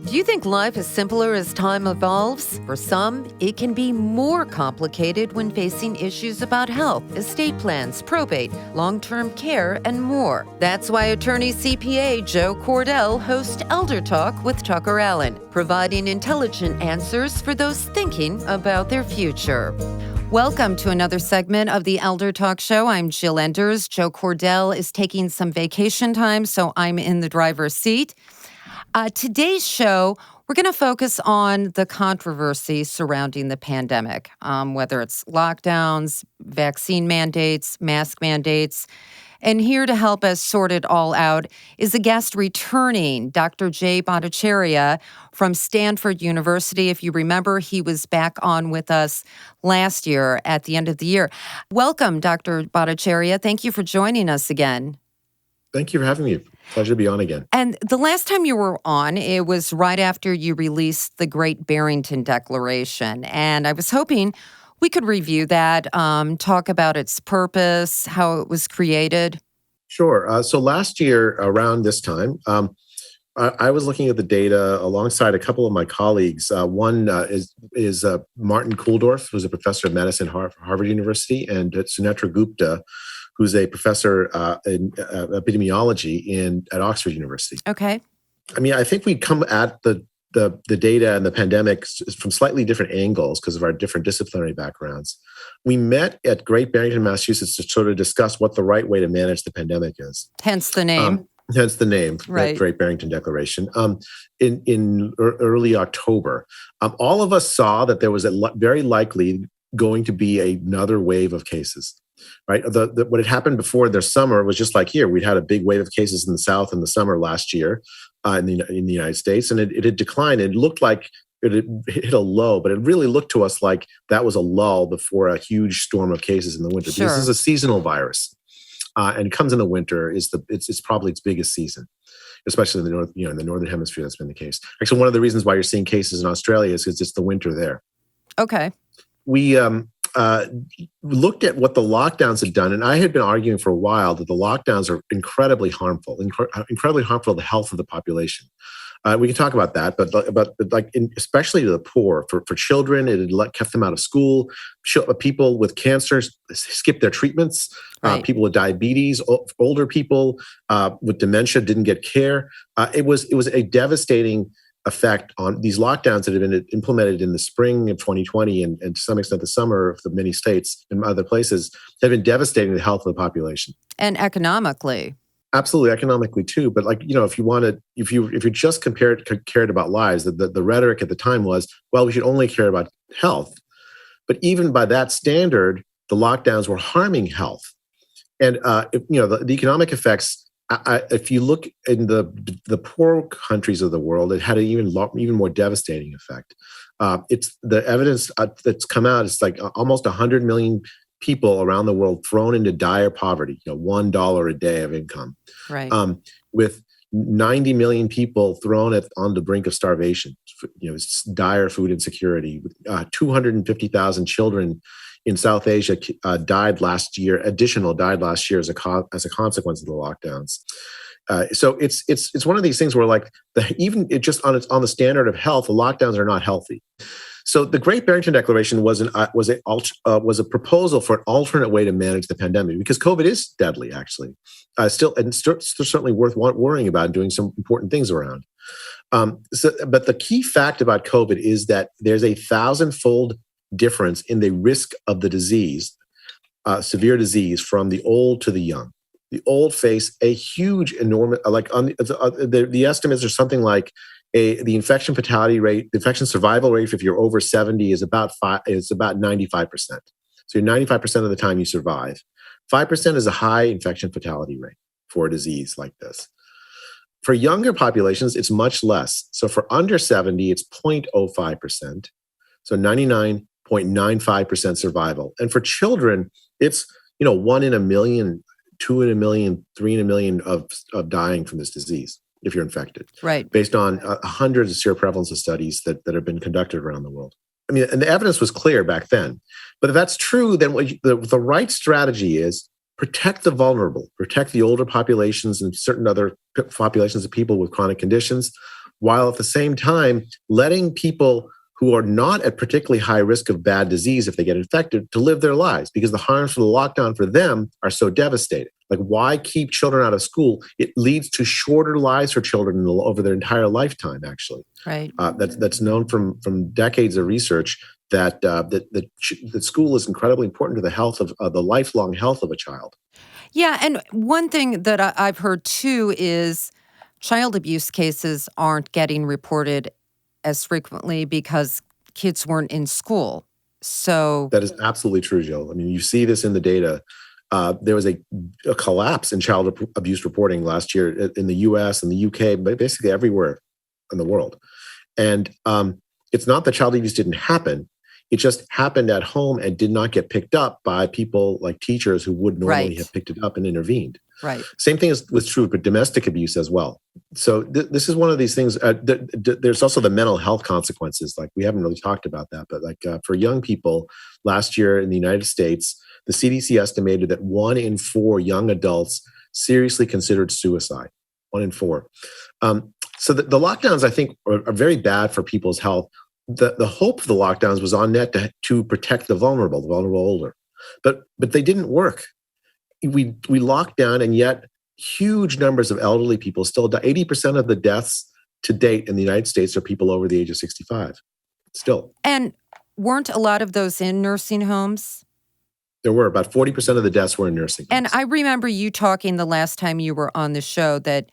Do you think life is simpler as time evolves? For some, it can be more complicated when facing issues about health, estate plans, probate, long-term care, and more. That's why attorney CPA Joe Cordell hosts ElderTalk with TuckerAllen, providing intelligent answers for those thinking about their future. Welcome to another segment of the ElderTalk Show. I'm Jill Enders. Joe Cordell is taking some vacation time, so I'm in the driver's seat. Today's show, we're going to focus on the controversy surrounding the pandemic, whether it's lockdowns, vaccine mandates, mask mandates. And here to help us sort it all out is a guest returning, Dr. Bhattacharya from Stanford University. If you remember, he was back on with us last year at the end of the year. Welcome, Dr. Bhattacharya. Thank you for joining us again. Thank you for having me. Pleasure to be on again. And the last time you were on, it was right after you released the Great Barrington Declaration. And I was hoping we could review that, talk about its purpose, how it was created. Sure. So last year around this time, I was looking at the data alongside a couple of my colleagues. One is Martin Kulldorff, who's a professor of medicine at Harvard University, and Sunetra Gupta, who's a professor in epidemiology at Oxford University. Okay. I mean, I think we come at the data and the pandemic from slightly different angles because of our different disciplinary backgrounds. We met at Great Barrington, Massachusetts to sort of discuss what the right way to manage the pandemic is. Hence the name. Right. Great Barrington Declaration. In early October, all of us saw that there was very likely going to be another wave of cases. Right. What had happened before the summer was just like here. We'd had a big wave of cases in the South in the summer last year in the United States, and it had declined. It looked like it had hit a low, but it really looked to us like that was a lull before a huge storm of cases in the winter. Sure. This is a seasonal virus, and it comes in the winter. It's probably its biggest season, especially in the north. In the northern hemisphere, that's been the case. Actually, one of the reasons why you're seeing cases in Australia is because it's the winter there. Okay. We looked at what the lockdowns had done, and I had been arguing for a while that the lockdowns are incredibly harmful to the health of the population. We can talk about that, but especially to the poor, for children, it had kept them out of school. People with cancer skipped their treatments. Right. People with diabetes, older people with dementia didn't get care. It was a devastating effect on these lockdowns that have been implemented in the spring of 2020 and to some extent the summer of the many states and other places have been devastating the health of the population. And economically. Absolutely, economically too. But if you just cared about lives, the rhetoric at the time was, well, we should only care about health. But even by that standard, the lockdowns were harming health. And the economic effects. If you look in the poor countries of the world, it had an even more devastating effect. It's the evidence that's come out. It's like almost 100 million people around the world thrown into dire poverty. $1 a day of income, right? With 90 million people thrown on the brink of starvation. Dire food insecurity. 250,000 children in South Asia died last year as a consequence of the lockdowns. So it's one of these things where even on the standard of health, the lockdowns are not healthy. So the Great Barrington Declaration was a proposal for an alternate way to manage the pandemic because COVID is deadly, actually. Still certainly worth worrying about and doing some important things around. But the key fact about COVID is that there's a 1,000-fold difference in the risk of the disease, severe disease, from the old to the young. The old face a huge, enormous, the estimates are something like the infection fatality rate, the infection survival rate if you're over 70 is about 95%. So you're 95% of the time you survive. 5% is a high infection fatality rate for a disease like this. For younger populations, it's much less. So for under 70, it's 0.05%. So 99.95% survival. And for children, it's 1 in a million, 2 in a million, 3 in a million of dying from this disease if you're infected. Right. Based on hundreds of seroprevalence studies that have been conducted around the world. I mean, and the evidence was clear back then. But if that's true, then the right strategy is protect the vulnerable, protect the older populations and certain other populations of people with chronic conditions, while at the same time letting people who are not at particularly high risk of bad disease if they get infected to live their lives, because the harms from the lockdown for them are so devastating. Like, why keep children out of school? It leads to shorter lives for children over their entire lifetime, actually. Right. That's known from decades of research that school is incredibly important to the health of the lifelong health of a child. Yeah, and one thing that I've heard too is child abuse cases aren't getting reported as frequently because kids weren't in school. So, That is absolutely true, Jill. I mean, you see this in the data. There was a collapse in child abuse reporting last year in the US and the UK, but basically everywhere in the world. And it's not that child abuse didn't happen. It just happened at home and did not get picked up by people like teachers who would normally right, have picked it up and intervened. right. Same thing was true with domestic abuse as well. So this is one of these things. There's also the mental health consequences. Like, we haven't really talked about that, but like for young people, last year in the United States, the CDC estimated that 1 in 4 young adults seriously considered suicide. 1 in 4. So the lockdowns, I think, are very bad for people's health. The hope of the lockdowns was on net to protect the vulnerable older, but they didn't work. We locked down, and yet huge numbers of elderly people still die. 80% of the deaths to date in the United States are people over the age of 65. Still. And weren't a lot of those in nursing homes? There were about 40% of the deaths were in nursing homes. And I remember you talking the last time you were on the show that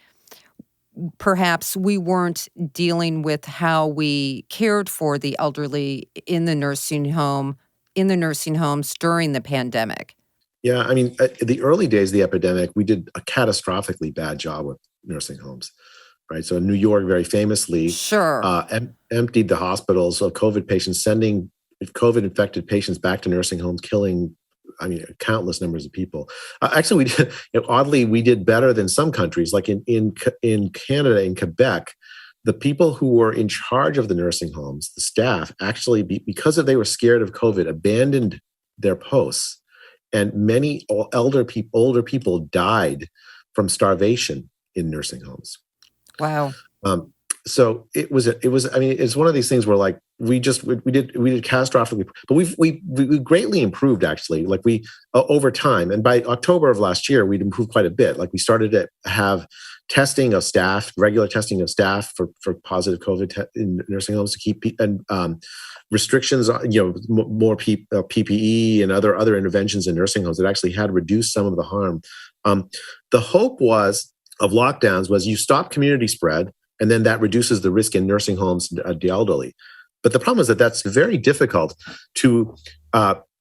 perhaps we weren't dealing with how we cared for the elderly in the nursing homes during the pandemic. Yeah, I mean, the early days of the epidemic, we did a catastrophically bad job with nursing homes, right? So New York very famously Sure. Emptied the hospitals of COVID patients, sending COVID-infected patients back to nursing homes, killing, countless numbers of people. Actually, we did, oddly, we did better than some countries. Like in Canada, in Quebec, the people who were in charge of the nursing homes, the staff, actually, because they were scared of COVID, abandoned their posts. And many older people died from starvation in nursing homes. Wow. So it was. I mean, it's one of these things where, like, we did catastrophically, but we greatly improved, actually. Like, we over time, and by October of last year, we'd improved quite a bit. Like, we started to have testing of staff, regular testing of staff for positive COVID in nursing homes to keep and restrictions, more PPE and other interventions in nursing homes that actually had reduced some of the harm. The hope of lockdowns was you stop community spread, and then that reduces the risk in nursing homes and the elderly. But the problem is that that's very difficult to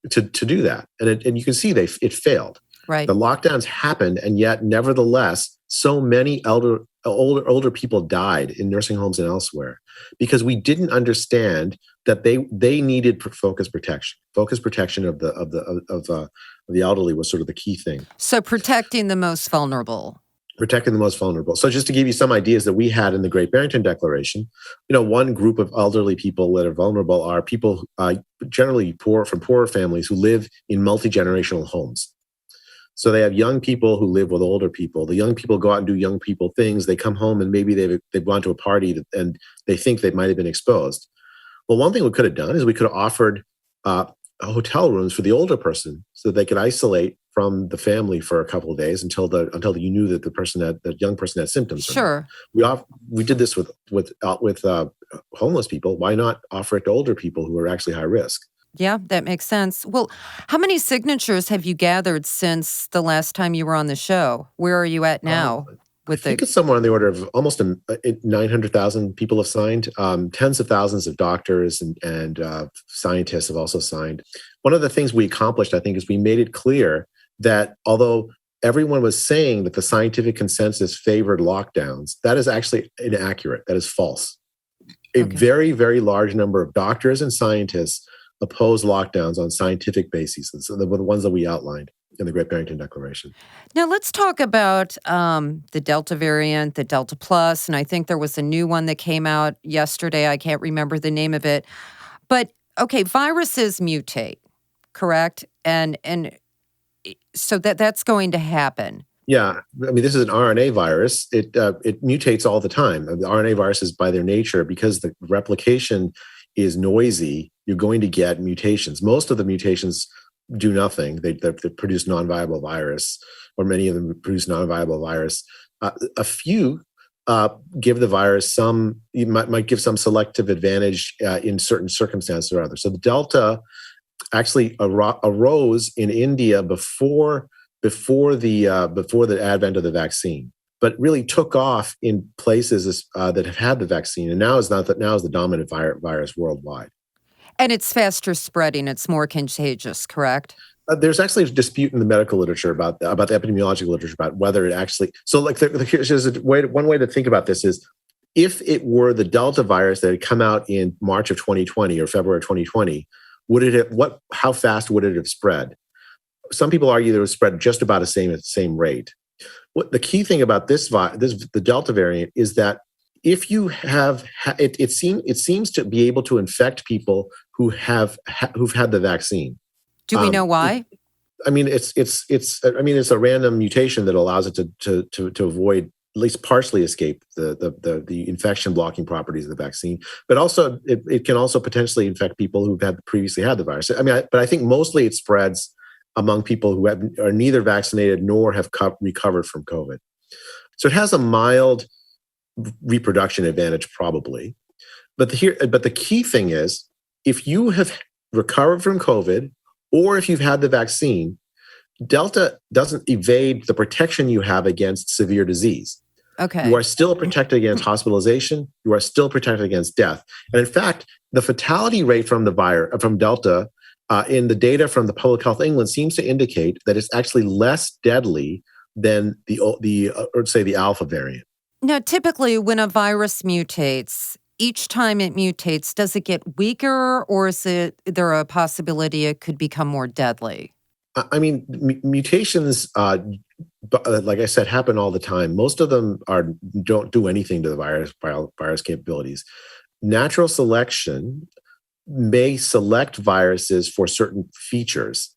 do that, and you can see it failed. Right. The lockdowns happened, and yet, nevertheless, so many older people died in nursing homes and elsewhere because we didn't understand that they needed focused protection. Focused protection of the elderly was sort of the key thing. So protecting the most vulnerable. Protecting the most vulnerable. So just to give you some ideas that we had in the Great Barrington Declaration, one group of elderly people that are vulnerable are people generally from poorer families who live in multi-generational homes. So they have young people who live with older people. The young people go out and do young people things. They come home and maybe they've gone to a party and they think they might have been exposed. Well, one thing we could have done is we could have offered hotel rooms for the older person so that they could isolate from the family for a couple of days until you knew that the young person had symptoms. Sure. We did this with homeless people. Why not offer it to older people who are actually high risk? Yeah, that makes sense. Well, how many signatures have you gathered since the last time you were on the show? Where are you at now? I think it's somewhere on the order of almost 900,000 people have signed. Tens of thousands of doctors and scientists have also signed. One of the things we accomplished, I think, is we made it clear that although everyone was saying that the scientific consensus favored lockdowns, that is actually inaccurate. That is false. A very, very large number of doctors and scientists oppose lockdowns on scientific bases. So the ones that we outlined in the Great Barrington Declaration. Now let's talk about the Delta variant, the Delta Plus, and I think there was a new one that came out yesterday. I can't remember the name of it. But, viruses mutate, correct? And so that's going to happen. Yeah, I mean, this is an RNA virus. It mutates all the time. The RNA viruses, by their nature, because the replication is noisy, you're going to get mutations. Most of the mutations do nothing. They produce non-viable virus, or many of them produce non-viable virus. A few give the virus some, you might give some selective advantage in certain circumstances or others. So the Delta actually arose in India before the advent of the vaccine, but really took off in places that have had the vaccine, and now is the dominant virus worldwide. And it's faster spreading. It's more contagious, correct? There's actually a dispute in the medical literature about the epidemiological literature about whether it actually. So, like, here's one way to think about this is, if it were the Delta virus that had come out in March of 2020 or February of 2020, how fast would it have spread? Some people argue that it was spread just about at the same rate. What the key thing about the Delta variant is that if you have it seems to be able to infect people who've had the vaccine. Do we know why? It's a random mutation that allows it to avoid, at least partially escape the infection blocking properties of the vaccine, but also it can also potentially infect people who've previously had the virus. But I think mostly it spreads among people who are neither vaccinated nor have recovered from COVID. So it has a mild reproduction advantage, probably. But the key thing is, if you have recovered from COVID or if you've had the vaccine, Delta doesn't evade the protection you have against severe disease. Okay. You are still protected against hospitalization. You are still protected against death. And in fact, the fatality rate from Delta in the data from the Public Health England seems to indicate that it's actually less deadly than the Alpha variant. Now, typically when a virus mutates, each time it mutates, does it get weaker, or is there a possibility it could become more deadly? Mutations, like I said, happen all the time. Most of them don't do anything to the virus capabilities. Natural selection may select viruses for certain features,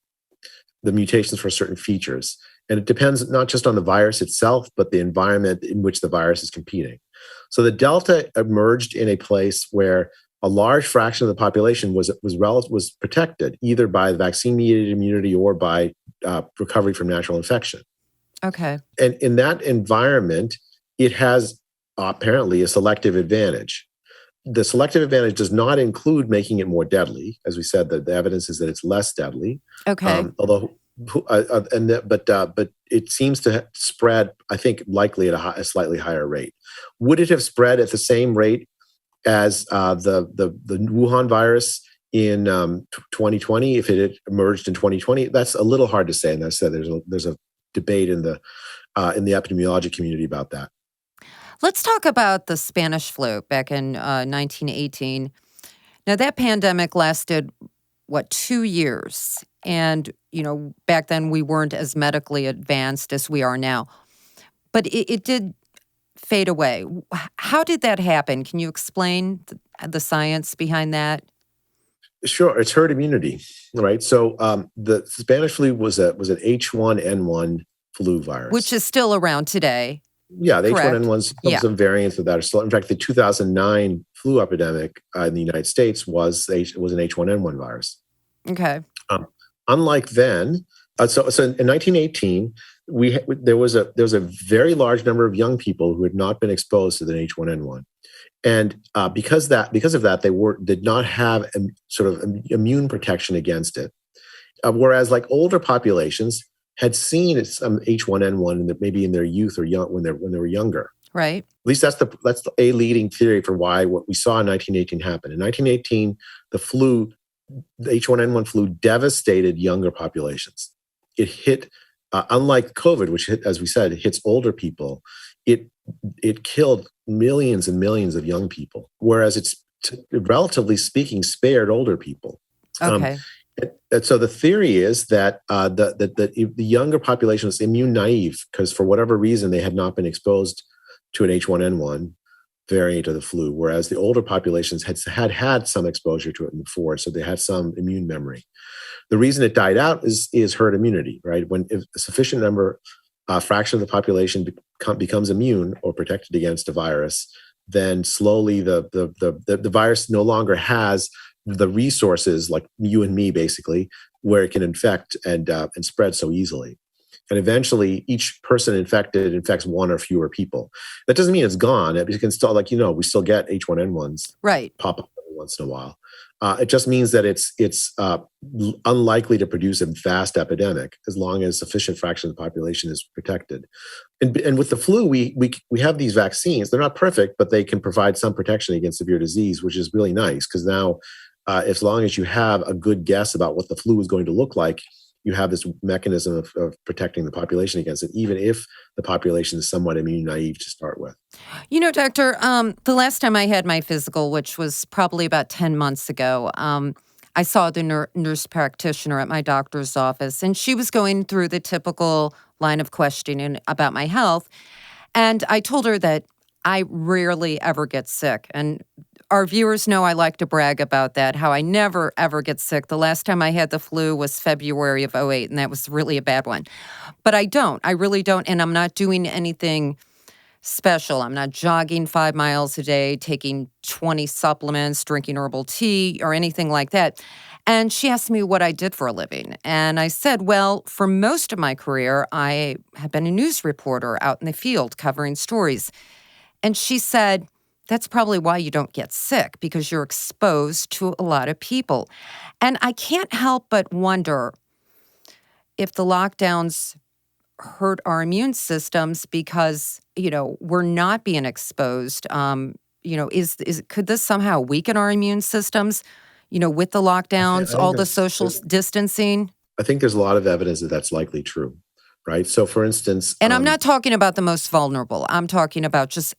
the mutations for certain features. And it depends not just on the virus itself, but the environment in which the virus is competing. So the Delta emerged in a place where a large fraction of the population was protected, either by vaccine-mediated immunity or by recovery from natural infection. Okay. And in that environment, it has apparently a selective advantage. The selective advantage does not include making it more deadly. As we said, the evidence is that it's less deadly. Okay. But it seems to spread, I think, likely at a slightly higher rate. Would it have spread at the same rate as the Wuhan virus in 2020 if it had emerged in 2020? That's a little hard to say. And I said there's a debate in the epidemiology community about that. Let's talk about the Spanish flu back in 1918. Now, that pandemic lasted, 2 years? And, back then we weren't as medically advanced as we are now. But it did fade away. How did that happen? Can you explain the science behind that? Sure. It's herd immunity, right? So the Spanish flu was an H1N1 flu virus. Which is still around today. Yeah, the H1N1, some variants of that are still. In fact, the 2009 flu epidemic in the United States was an H1N1 virus. Okay. Unlike then, so in 1918, there was a very large number of young people who had not been exposed to the H1N1, and because of that, they did not have sort of immune protection against it. Whereas, like, older populations had seen some H1N1 maybe in their youth or when they were younger. Right. At least that's a leading theory for why what we saw in 1918 happened. In 1918, the H1N1 flu devastated younger populations. It hit, unlike COVID, which as we said, it hits older people. It killed millions and millions of young people, whereas it's relatively speaking spared older people. Okay. And so the theory is that the younger population was immune naive because for whatever reason they had not been exposed to an H1N1 variant of the flu, whereas the older populations had some exposure to it before, so they had some immune memory. The reason it died out is herd immunity, right? When if a sufficient number a fraction of the population becomes immune or protected against a virus, then slowly the virus no longer has the resources, like you and me, basically, where it can infect and spread so easily. And eventually, each person infected infects one or fewer people. That doesn't mean it's gone. It can still, we still get H1N1s Right. pop up every once in a while. It just means that it's unlikely to produce a vast epidemic as long as sufficient fraction of the population is protected. And with the flu, we have these vaccines. They're not perfect, but they can provide some protection against severe disease, which is really nice because now, as long as you have a good guess about what the flu is going to look like, you have this mechanism of protecting the population against it, even if the population is somewhat immune naive to start with. Doctor, the last time I had my physical, which was probably about 10 months ago, I saw the nurse practitioner at my doctor's office, and she was going through the typical line of questioning about my health. And I told her that I rarely ever get sick. And our viewers know I like to brag about that, how I never, ever get sick. The last time I had the flu was February of 2008, and that was really a bad one. But I don't. I really don't. And I'm not doing anything special. I'm not jogging 5 miles a day, taking 20 supplements, drinking herbal tea, or anything like that. And she asked me what I did for a living. And I said, well, for most of my career, I have been a news reporter out in the field covering stories. And she said, that's probably why you don't get sick, because you're exposed to a lot of people. And I can't help but wonder if the lockdowns hurt our immune systems because, we're not being exposed. Could this somehow weaken our immune systems, with the lockdowns, all the social distancing? I think there's a lot of evidence that that's likely true, right? So, for instance... And I'm not talking about the most vulnerable. I'm talking about just,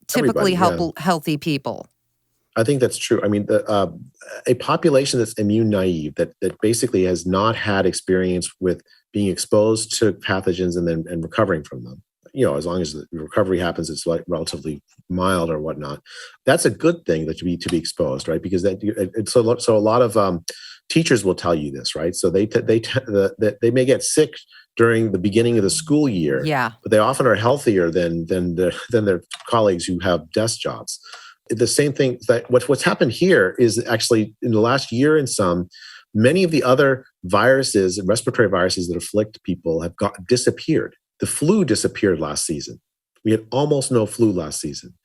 typically healthy people. I think that's true. I mean, a population that's immune naive, that basically has not had experience with being exposed to pathogens and recovering from them. As long as the recovery happens, it's like relatively mild or whatnot. That's a good thing to be exposed, right? Because so a lot of teachers will tell you this, right? So they may get sick during the beginning of the school year, but they often are healthier than their colleagues who have desk jobs. The same thing that what's happened here is actually in the last year and many of the other viruses, respiratory viruses that afflict people have disappeared. The flu disappeared last season. We had almost no flu last season.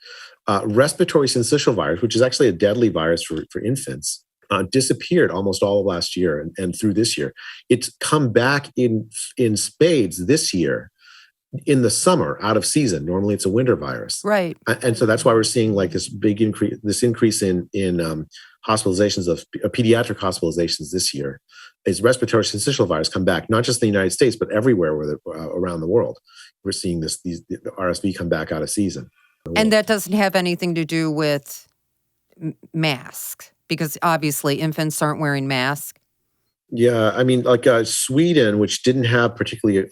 Respiratory syncytial virus, which is actually a deadly virus for infants, disappeared almost all of last year and through this year. It's come back in spades this year in the summer, out of season. Normally it's a winter virus. Right. And so that's why we're seeing like this big increase in hospitalizations of pediatric hospitalizations this year. Is respiratory syncytial virus come back, not just in the United States, but everywhere around the world. We're seeing the RSV come back out of season. And that doesn't have anything to do with masks, because obviously infants aren't wearing masks. Yeah, I mean, like Sweden, which didn't have particularly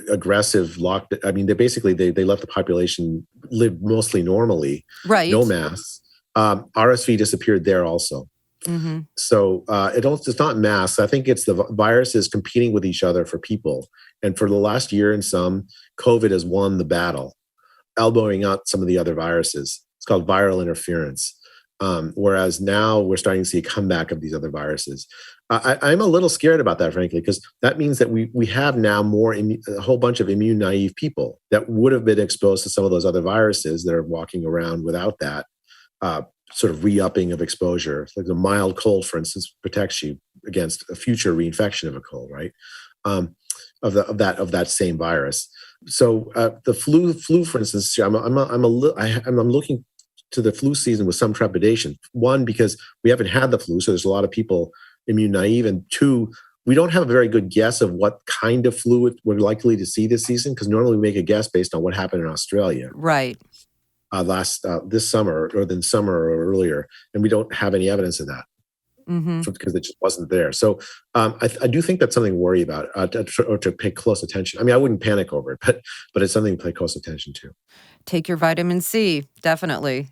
aggressive lockdown. I mean, they let the population live mostly normally, right? No masks. RSV disappeared there also. Mm-hmm. So it's not masks. I think it's the viruses competing with each other for people. And for the last year and COVID has won the battle, elbowing out some of the other viruses. It's called viral interference. Whereas now we're starting to see a comeback of these other viruses. I'm a little scared about that, frankly, because that means that we have now a whole bunch of immune naive people that would have been exposed to some of those other viruses that are walking around without that sort of re-upping of exposure. Like a mild cold, for instance, protects you against a future reinfection of a cold, right? Of that same virus. So the flu, for instance, I'm looking to the flu season with some trepidation. One, because we haven't had the flu, so there's a lot of people immune naive, and two, we don't have a very good guess of what kind of flu we're likely to see this season, because normally we make a guess based on what happened in Australia, right? This summer or then summer or earlier, and we don't have any evidence of that because it just wasn't there. So I do think that's something to worry about or to pay close attention. I mean, I wouldn't panic over it, but it's something to pay close attention to. Take your vitamin C, definitely.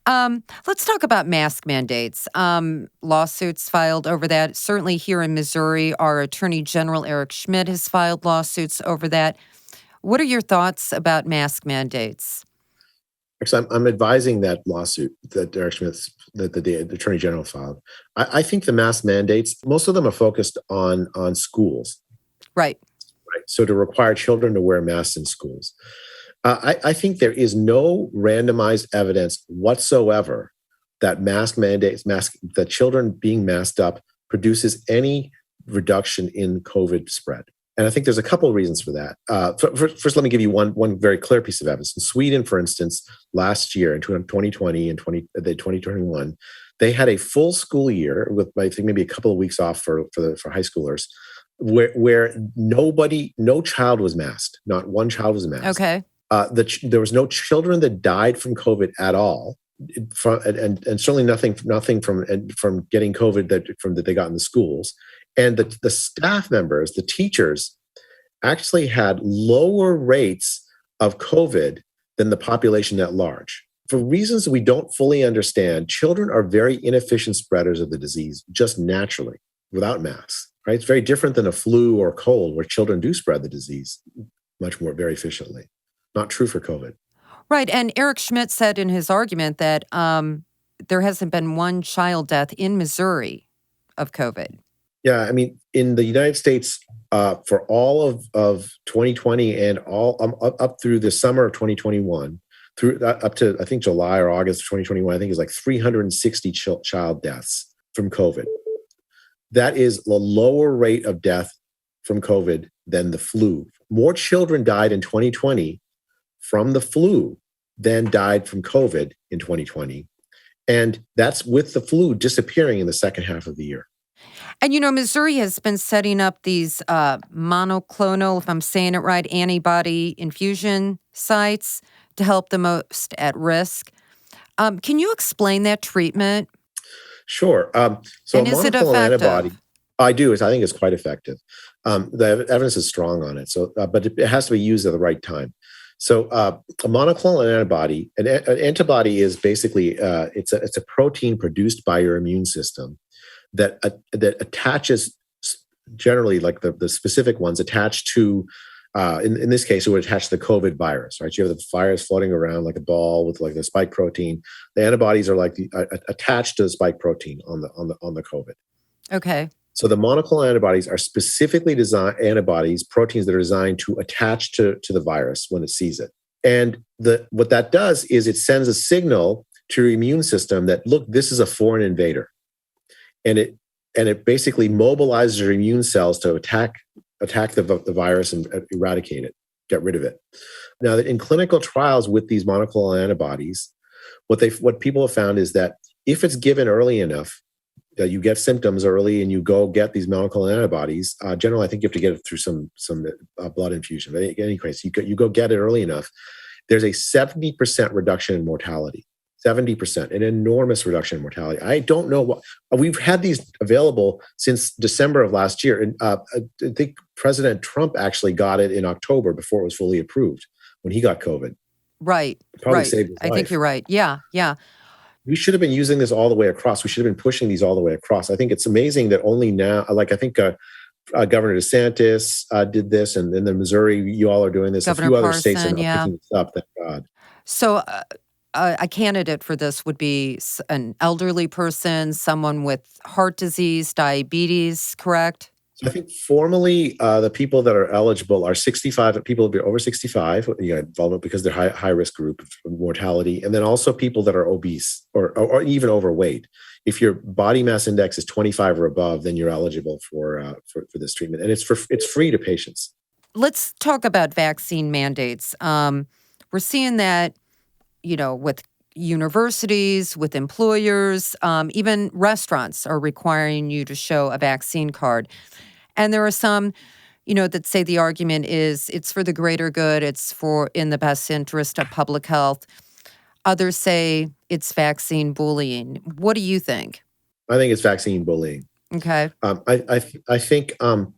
Let's talk about mask mandates. Lawsuits filed over that. Certainly here in Missouri, our Attorney General Eric Schmidt has filed lawsuits over that. What are your thoughts about mask mandates? Actually, I'm advising that lawsuit that Derek Schmidt's, that the Attorney General filed. I think the mask mandates, most of them are focused on schools, Right. right? So to require children to wear masks in schools. I think there is no randomized evidence whatsoever that that children being masked up produces any reduction in COVID spread. And I think there's a couple of reasons for that. First, let me give you one very clear piece of evidence. In Sweden, for instance, last year in 2020 and 2021, they had a full school year with, I think, maybe a couple of weeks off for high schoolers, where no child was masked. Not one child was masked. Okay. There was no children that died from COVID at all, and certainly nothing from getting COVID that they got in the schools. And the staff members, the teachers, actually had lower rates of COVID than the population at large. For reasons we don't fully understand, children are very inefficient spreaders of the disease just naturally without masks. Right? It's very different than a flu or cold, where children do spread the disease much more very efficiently. Not true for COVID. Right. And Eric Schmidt said in his argument that there hasn't been one child death in Missouri of COVID. Yeah, I mean, in the United States, for all of 2020 and all up through the summer of 2021, through up to I think July or August of 2021, I think it's like 360 child deaths from COVID. That is the lower rate of death from COVID than the flu. More children died in 2020 from the flu than died from COVID in 2020. And that's with the flu disappearing in the second half of the year. And, Missouri has been setting up these monoclonal, if I'm saying it right, antibody infusion sites to help the most at risk. Can you explain that treatment? Sure. So and a is it monoclonal effective? antibody, I think it's quite effective. The evidence is strong on it. So, but it has to be used at the right time. So a monoclonal antibody, an antibody is basically it's a protein produced by your immune system that attaches, generally, like the specific ones attached to, in this case, it would attach to the COVID virus, right? You have the virus floating around like a ball with like the spike protein. The antibodies are like attached to the spike protein on the COVID. Okay. So the monoclonal antibodies are specifically designed proteins that are designed to attach to the virus when it sees it. And what that does is it sends a signal to your immune system that, look, this is a foreign invader. And it basically mobilizes your immune cells to attack the virus and eradicate it, get rid of it. Now, in clinical trials with these monoclonal antibodies, what people have found is that if it's given early enough, that you get symptoms early and you go get these monoclonal antibodies, generally, I think you have to get it through some blood infusion. But in any case, you go get it early enough. There's a 70% reduction in mortality. 70%, an enormous reduction in mortality. I don't know what we've had these available since December of last year. And I think President Trump actually got it in October before it was fully approved when he got COVID. Right. Probably right. saved his life. I think you're right. Yeah. Yeah. We should have been using this all the way across. We should have been pushing these all the way across. I think it's amazing that only now, like I think Governor DeSantis did this, and then Missouri, you all are doing this. Governor a few other Parson, states are now picking this up. Thank God. So a candidate for this would be an elderly person, someone with heart disease, diabetes, correct? So I think formally, the people that are eligible are 65. People over 65, vulnerable because they're high risk group of mortality, and then also people that are obese or even overweight. If your body mass index is 25 or above, then you're eligible for this treatment, and it's free to patients. Let's talk about vaccine mandates. We're seeing that, with universities, with employers, even restaurants are requiring you to show a vaccine card. And there are some, that say the argument is it's for the greater good, it's in the best interest of public health. Others say it's vaccine bullying. What do you think? I think it's vaccine bullying. Okay. I think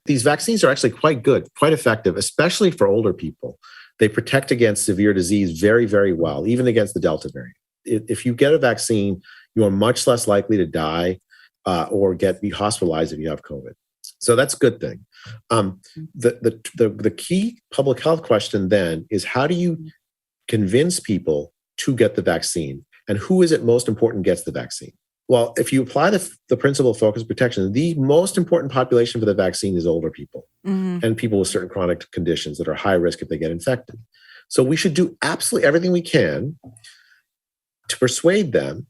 these vaccines are actually quite good, quite effective, especially for older people. They protect against severe disease very, very well, even against the Delta variant. If you get a vaccine, you are much less likely to die or be hospitalized if you have COVID. So that's a good thing. The key public health question then is, how do you convince people to get the vaccine? And who is it most important gets the vaccine? Well, if you apply the principle of focused protection, the most important population for the vaccine is older people and people with certain chronic conditions that are high risk if they get infected. So we should do absolutely everything we can to persuade them,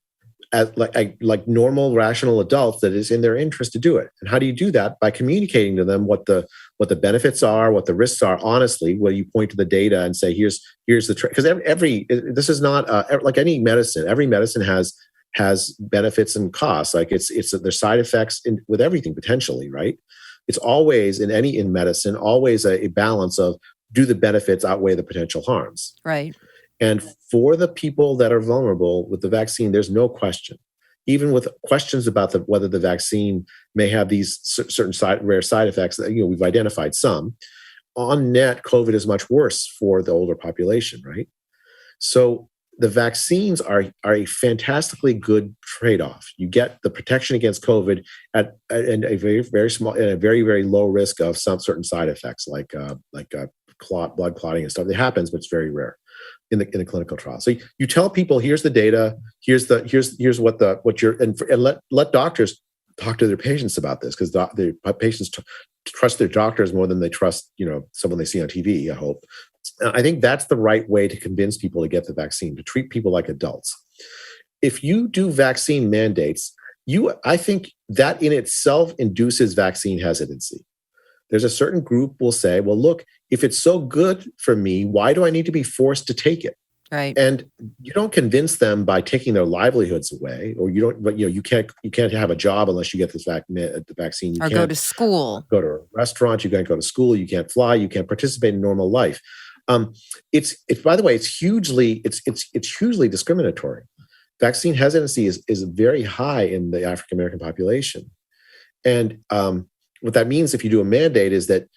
as like normal, rational adults, that is in their interest to do it. And how do you do that? By communicating to them what the benefits are, what the risks are. Honestly, where you point to the data and say, here's the because this is not like any medicine. Every medicine has benefits and costs. Like there's side effects with everything potentially, right? It's always in medicine, always a balance of, do the benefits outweigh the potential harms? Right. And for the people that are vulnerable with the vaccine, there's no question. Even with questions about whether the vaccine may have these certain rare side effects that we've identified some, on net, COVID is much worse for the older population, right? So the vaccines are a fantastically good trade-off. You get the protection against COVID at a very, very small and a very, very low risk of some certain side effects like blood clotting and stuff. It happens, but it's very rare in the clinical trial. So you tell people, here's the data, here's what you're, and let doctors talk to their patients about this, because the patients trust their doctors more than they trust someone they see on TV, I hope. I think that's the right way to convince people to get the vaccine, to treat people like adults. If you do vaccine mandates, I think that in itself induces vaccine hesitancy. There's a certain group will say, well, look, if it's so good for me, why do I need to be forced to take it? Right. And you don't convince them by taking their livelihoods away, or you can't have a job unless you get the vaccine. You can't go to school, go to a restaurant. You can't go to school. You can't fly. You can't participate in normal life. It's by the way, it's hugely discriminatory. Vaccine hesitancy is very high in the African American population, and what that means, if you do a mandate, is that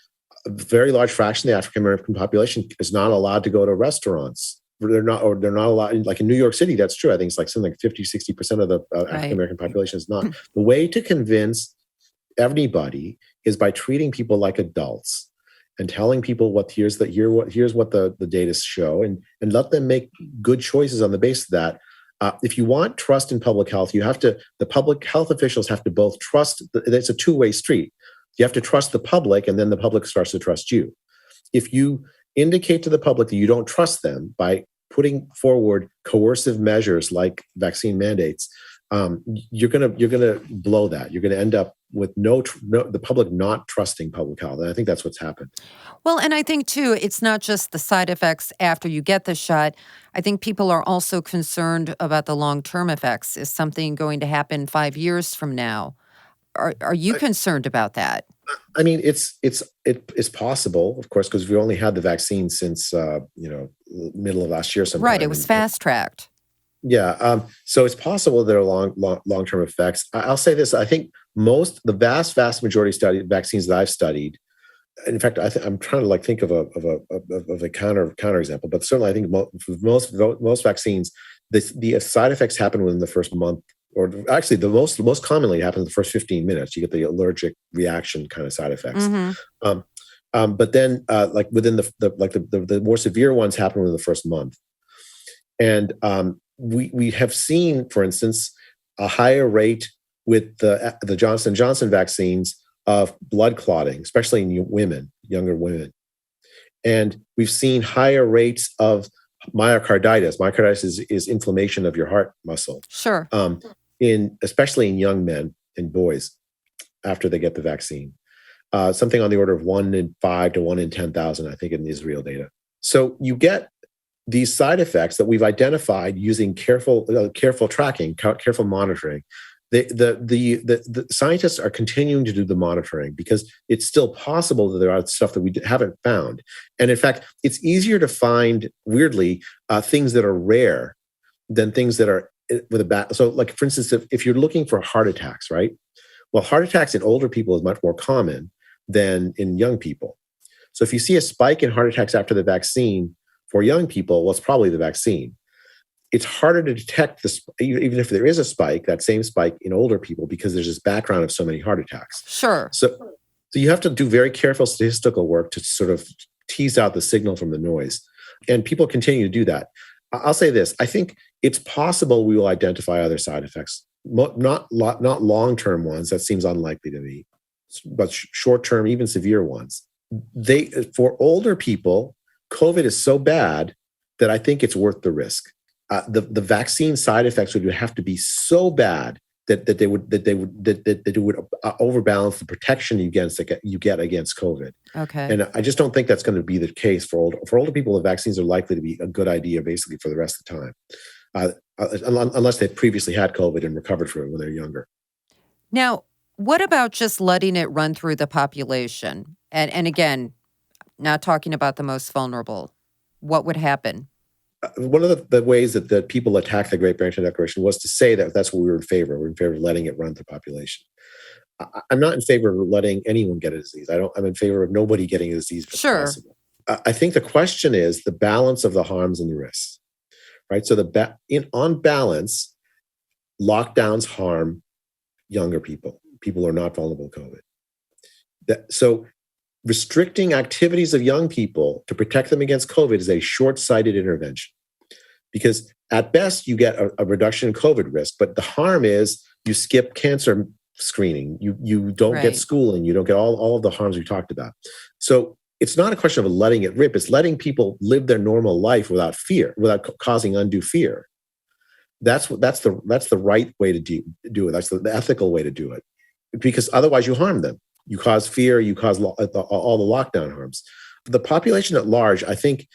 a very large fraction of the African American population is not allowed to go to restaurants. They're not allowed. Like in New York City, that's true. I think it's like something like 50-60% of the African American population is not. The way to convince everybody is by treating people like adults and telling people here's what the data show, and let them make good choices on the basis of that. If you want trust in public health, the public health officials have to both trust. It's a two-way street. You have to trust the public, and then the public starts to trust you. If you indicate to the public that you don't trust them by putting forward coercive measures like vaccine mandates, you're gonna blow that. You're gonna end up with the public not trusting public health, and I think that's what's happened. Well, and I think too, it's not just the side effects after you get the shot. I think people are also concerned about the long-term effects. Is something going to happen 5 years from now? Are you concerned about that? I mean, it's possible, of course, because we only had the vaccine since middle of last year sometime. Right, it was fast-tracked. Yeah, so it's possible there are long-term effects. I'll say this: I think the vast majority of vaccines that I've studied. In fact, I'm trying to think of a counter example, but certainly I think most vaccines, the side effects happen within the first month, or actually the most commonly happens in the first 15 minutes. You get the allergic reaction kind of side effects. But then, within the more severe ones happen within the first month, and we have seen, for instance, a higher rate with the Johnson & Johnson vaccines of blood clotting, especially in younger women. And we've seen higher rates of myocarditis. Myocarditis is inflammation of your heart muscle. Sure. Especially in young men and boys after they get the vaccine. Something on the order of 1 in 5 to 1 in 10,000, I think, in the Israel data. So you get these side effects that we've identified using careful tracking, careful monitoring. The scientists are continuing to do the monitoring because it's still possible that there are stuff that we haven't found. And in fact, it's easier to find, weirdly, things that are rare than things that are with a bad. So, like, for instance, if you're looking for heart attacks, right? Well, heart attacks in older people is much more common than in young people. So if you see a spike in heart attacks after the vaccine for young people, well, it's probably the vaccine. It's harder to detect this, even if there is a spike, that same spike in older people, because there's this background of so many heart attacks. Sure. So you have to do very careful statistical work to sort of tease out the signal from the noise. And people continue to do that. I'll say this. I think it's possible we will identify other side effects, not long-term ones. That seems unlikely to me, but short-term, even severe ones. For older people, COVID is so bad that I think it's worth the risk. The vaccine side effects would have to be so bad that they would overbalance the protection you get against COVID. Okay. And I just don't think that's going to be the case for older people. The vaccines are likely to be a good idea basically for the rest of the time, unless they previously had COVID and recovered from it when they're younger. Now, what about just letting it run through the population? And again, not talking about the most vulnerable. What would happen? One of the ways that people attacked the Great Barrington Declaration was to say that that's what we were in favor of. We're in favor of letting it run the population. I'm not in favor of letting anyone get a disease. I'm in favor of nobody getting a disease if possible. I think the question is the balance of the harms and the risks, right? So on balance, lockdowns harm younger people who are not vulnerable to COVID. So restricting activities of young people to protect them against COVID is a short-sighted intervention, because at best you get a reduction in COVID risk, but the harm is you skip cancer screening, you don't get schooling, you don't get all of the harms we talked about. So it's not a question of letting it rip, it's letting people live their normal life without fear, without causing undue fear. That's the right way to do it. That's the ethical way to do it, because otherwise you harm them. You cause fear, you cause all the lockdown harms. The population at large, I think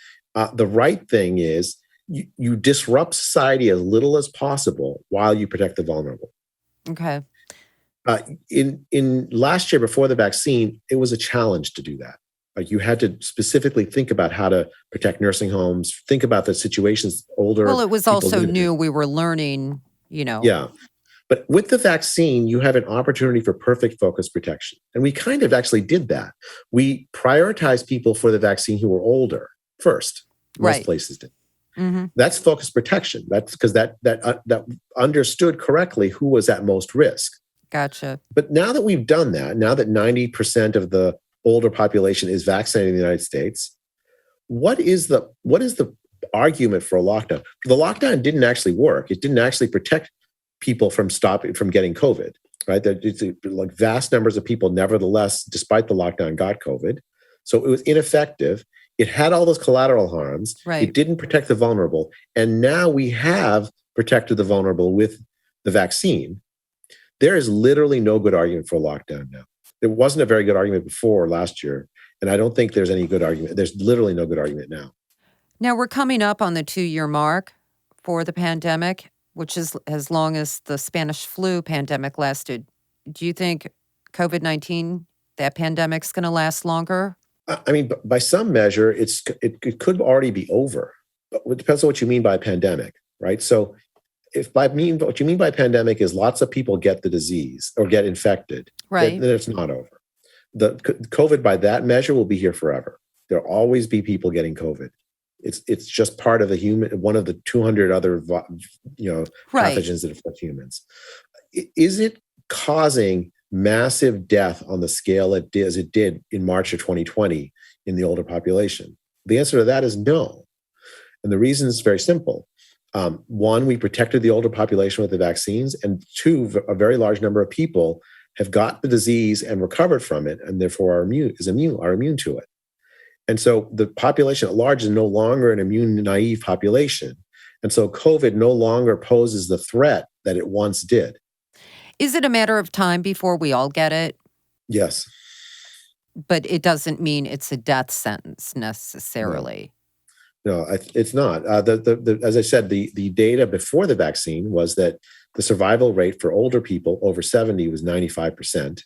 the right thing is you disrupt society as little as possible while you protect the vulnerable. Okay. In last year before the vaccine, it was a challenge to do that. Like you had to specifically think about how to protect nursing homes, think about the situations older. Well, it was also new. We were learning, Yeah. But with the vaccine, you have an opportunity for perfect focus protection. And we kind of actually did that. We prioritized people for the vaccine who were older first. Most places did. Mm-hmm. That's focus protection. That's because that understood correctly who was at most risk. Gotcha. But now that we've done that, now that 90% of the older population is vaccinated in the United States, what is the argument for a lockdown? The lockdown didn't actually work. It didn't actually protect people from getting COVID, right? It's like vast numbers of people, nevertheless, despite the lockdown, got COVID. So it was ineffective. It had all those collateral harms. Right. It didn't protect the vulnerable. And now we have protected the vulnerable with the vaccine. There is literally no good argument for a lockdown now. There wasn't a very good argument before last year. And I don't think there's any good argument. There's literally no good argument now. Now we're coming up on the 2-year mark for the pandemic, which is as long as the Spanish flu pandemic lasted. Do you think COVID-19, that pandemic's going to last longer? I mean, by some measure, it could already be over. But it depends on what you mean by pandemic, right? So what you mean by pandemic is lots of people get the disease or get infected, right? Then it's not over. The COVID by that measure will be here forever. There'll always be people getting COVID. It's just part of one of the 200 other pathogens that affect humans. Is it causing massive death on the scale as it did in March of 2020 in the older population? The answer to that is no. And the reason is very simple. One, we protected the older population with the vaccines, and two, a very large number of people have got the disease and recovered from it, and therefore are immune to it. And so the population at large is no longer an immune-naive population. And so COVID no longer poses the threat that it once did. Is it a matter of time before we all get it? Yes. But it doesn't mean it's a death sentence necessarily. No, it's not. As I said, the data before the vaccine was that the survival rate for older people over 70 was 95%.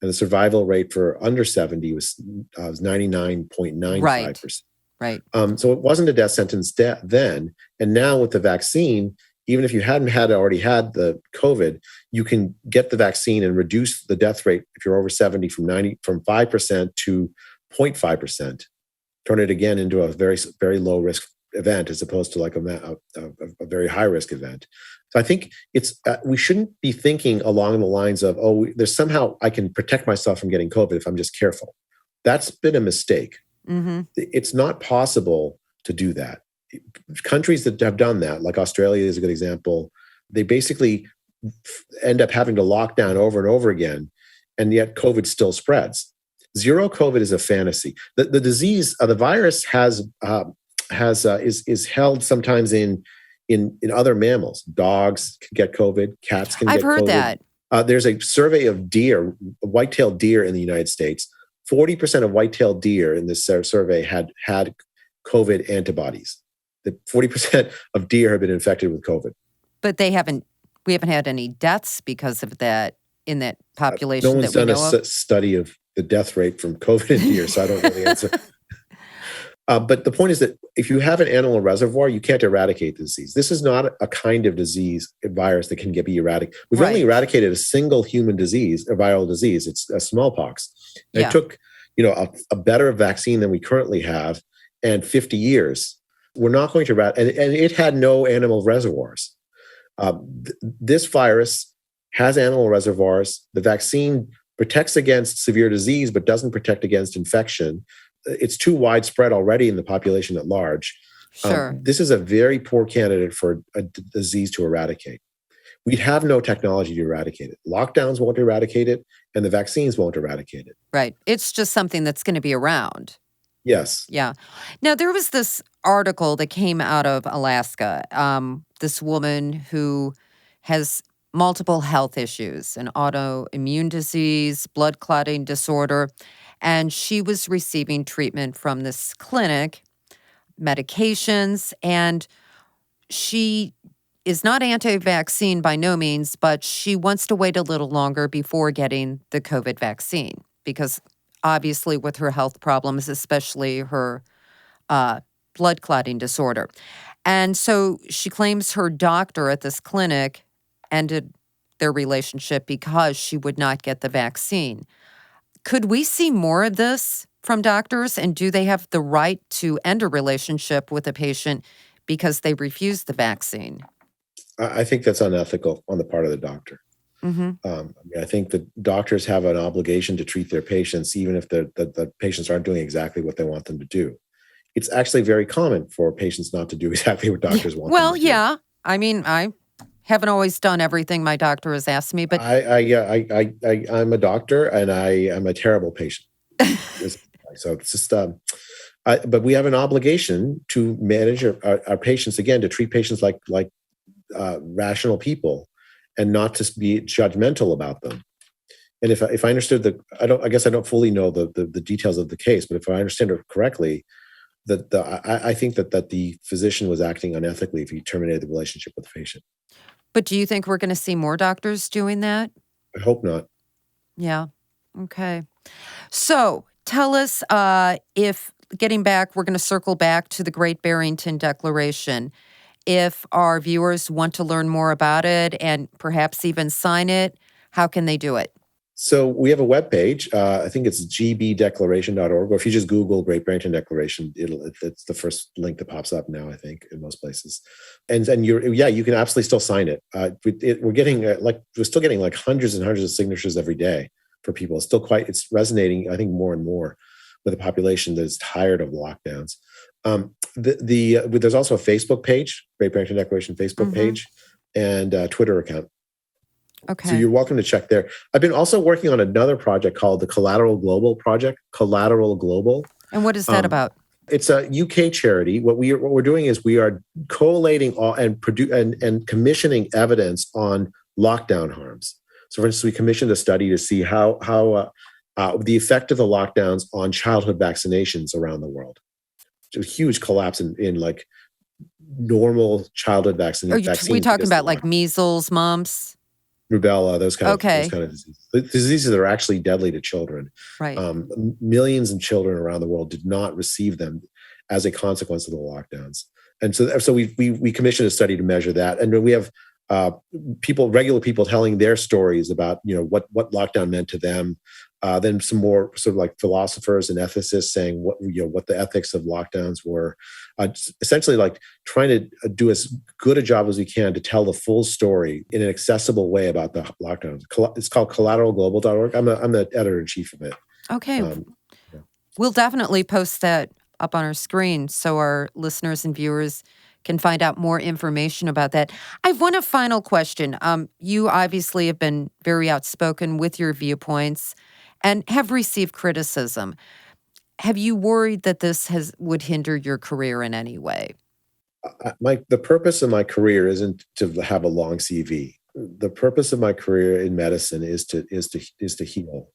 And the survival rate for under 70 was 99.95%. Right. So it wasn't a death sentence then. And now with the vaccine, even if you hadn't already had the COVID, you can get the vaccine and reduce the death rate if you're over 70 from 5% to 0.5%. Turn it again into a very, very low risk event as opposed to like a very high risk event. So I think we shouldn't be thinking along the lines of, there's somehow I can protect myself from getting COVID if I'm just careful. That's been a mistake. Mm-hmm. It's not possible to do that. Countries that have done that, like Australia is a good example, they basically end up having to lock down over and over again, and yet COVID still spreads. Zero COVID is a fantasy. The disease, the virus is held sometimes in other mammals. Dogs can get COVID. Cats can get COVID. I've heard that. There's a survey of deer, white-tailed deer in the United States. 40% of white-tailed deer in this survey had COVID antibodies. The 40% of deer have been infected with COVID. But we haven't had any deaths because of that in that population. No one's done a study of the death rate from COVID in deer, so I don't know the answer. But the point is that if you have an animal reservoir, you can't eradicate the disease. This is not a kind of disease, a virus that can be eradicated. We've only eradicated a single human disease, a viral disease. It's smallpox. Yeah. It took, a better vaccine than we currently have, and 50 years. We're not going to eradicate, and it had no animal reservoirs. This virus has animal reservoirs. The vaccine protects against severe disease, but doesn't protect against infection. It's too widespread already in the population at large. Sure. This is a very poor candidate for a disease to eradicate. We'd have no technology to eradicate it. Lockdowns won't eradicate it, and the vaccines won't eradicate it. Right. It's just something that's going to be around. Yes. Yeah. Now, there was this article that came out of Alaska. This woman who has multiple health issues, an autoimmune disease, blood clotting disorder, and she was receiving treatment from this clinic, medications, and she is not anti-vaccine by no means, but she wants to wait a little longer before getting the COVID vaccine because obviously with her health problems, especially her blood clotting disorder. And so she claims her doctor at this clinic ended their relationship because she would not get the vaccine. Could we see more of this from doctors? And do they have the right to end a relationship with a patient because they refuse the vaccine? I think that's unethical on the part of the doctor. Mm-hmm. I think that doctors have an obligation to treat their patients, even if the patients aren't doing exactly what they want them to do. It's actually very common for patients not to do exactly what doctors want them to do. Yeah. I mean, I haven't always done everything my doctor has asked me, but I'm a doctor and I am a terrible patient. So it's just, but we have an obligation to manage our patients, again, to treat patients like rational people and not to be judgmental about them. And if I understood I guess I don't fully know the details of the case, but if I understand it correctly, I think that the physician was acting unethically if he terminated the relationship with the patient. But do you think we're going to see more doctors doing that? I hope not. Yeah. Okay. So tell us if, getting back, we're going to circle back to the Great Barrington Declaration. If our viewers want to learn more about it and perhaps even sign it, how can they do it? So we have a webpage. I think it's gbdeclaration.org, or if you just Google Great Barrington Declaration, it's the first link that pops up now, I think, in most places. And you can absolutely still sign it. We're still getting like hundreds and hundreds of signatures every day for people. It's resonating, I think, more and more with a population that is tired of lockdowns. There's also a Facebook page, Great Barrington Declaration Facebook page, and a Twitter account. Okay. So you're welcome to check there. I've been also working on another project called the Collateral Global Project, Collateral Global. And what is that about? It's a UK charity. What we're doing is we are collating and commissioning evidence on lockdown harms. So, for instance, we commissioned a study to see how the effect of the lockdowns on childhood vaccinations around the world. It's a huge collapse in like normal childhood vaccines. Are we talking about like measles, mumps? Rubella, those kind of diseases. The diseases that are actually deadly to children. Right. Millions of children around the world did not receive them as a consequence of the lockdowns. And so we commissioned a study to measure that. And we have regular people telling their stories about, what lockdown meant to them. Then some more sort of like philosophers and ethicists saying what the ethics of lockdowns were. Essentially, like trying to do as good a job as we can to tell the full story in an accessible way about the lockdowns. It's called collateralglobal.org. I'm the editor-in-chief of it. Okay. Yeah. We'll definitely post that up on our screen so our listeners and viewers can find out more information about that. I have one final question. You obviously have been very outspoken with your viewpoints and have received criticism. Have you worried that this would hinder your career in any way? The purpose of my career isn't to have a long CV. The purpose of my career in medicine is to heal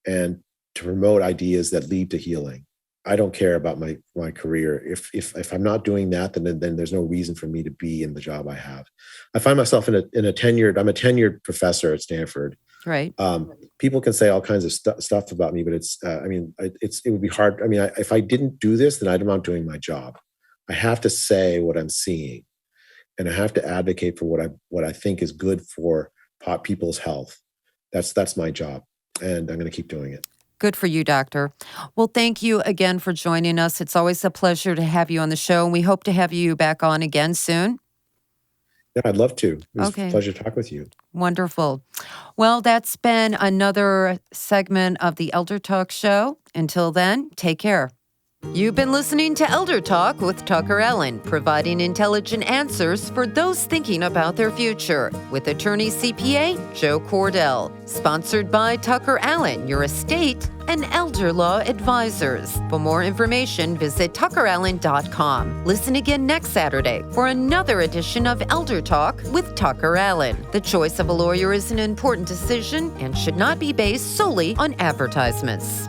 and to promote ideas that lead to healing. I don't care about my career. If I'm not doing that, then there's no reason for me to be in the job I have. I find myself I'm a tenured professor at Stanford. Right. People can say all kinds of stuff about me, but it would be hard. If I didn't do this, then I'm not doing my job. I have to say what I'm seeing, and I have to advocate for what I think is good for people's health. That's my job, and I'm going to keep doing it. Good for you, Doctor. Well, thank you again for joining us. It's always a pleasure to have you on the show, and we hope to have you back on again soon. Yeah, I'd love to. It was a pleasure to talk with you. Wonderful. Well, that's been another segment of the ElderTalk show. Until then, take care. You've been listening to ElderTalk with TuckerAllen, providing intelligent answers for those thinking about their future, with attorney CPA Joe Cordell. Sponsored by TuckerAllen, your estate and elder law advisors. For more information, visit TuckerAllen.com. Listen again next Saturday for another edition of ElderTalk with TuckerAllen. The choice of a lawyer is an important decision and should not be based solely on advertisements.